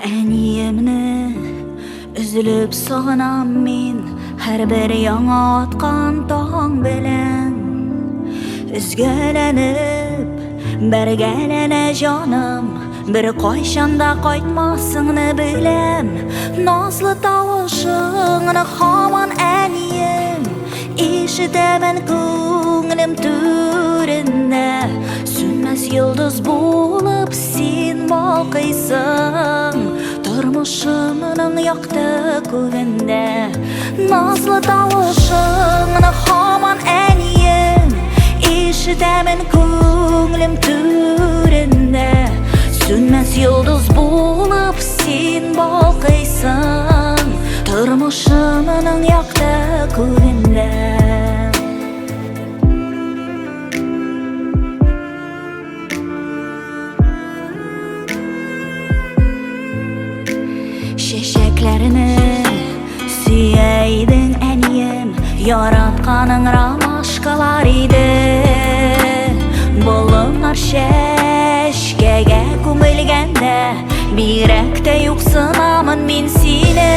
Әниемне üzülüp sağınam min, her bir яңа atkan taң белән. Üzgәләнеп, бергәләнә җаным, bir кайчанда кайтмасыңны беләм. Назлы тавышыңны һаман әнием, ишетәмен күңелем түрендә. Сүнмәс йолдыз булып син балкыйсың тормышымның якты күгендә. Назлы тавышыңны һаман әнием, ишетәмен күңелем түрендә. Сүнмәс йолдыз булып син балкыйсың тормышымның якты күгендә. Çiçeklerini süyeydin әнием, яратканың ромашкалар иде. Болыннар чәчкәгә күмелгәндә, бигрәк тә юксынамын мин сине.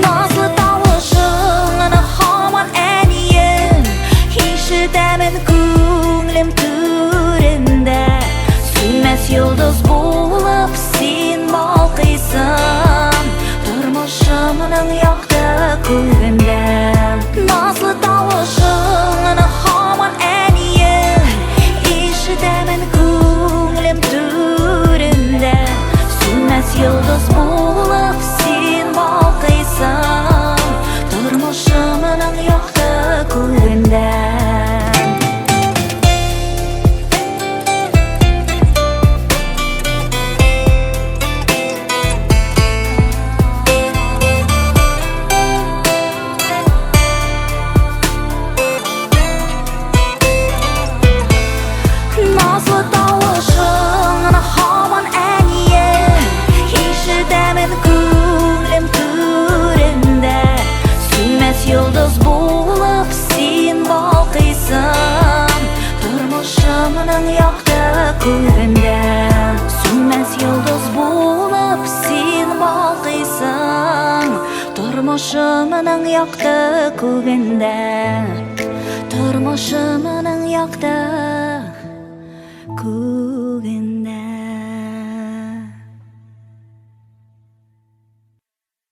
Назлы тавышыңны һаман әнием, ишетәмен күңелем түрендә. Сүнмәс йолдыз булып син балкыйсың тормышымның якты күгендә. Назлы тавышыңны һаман әнием, ишетәмен күңелем түрендә. Сүнмәс йолдыз булып син балкыйсың тормышымның якты күгендә. Nazlı davışыңны һаман әнием, ишетәмен күңелем түрендә. Сүнмәс йолдыз булып син балкыйсың тормышымның якты күгендә. Сүнмәс йолдыз булып син балкыйсың тормышымның якты күгендә. Тормышымның якты күгендә.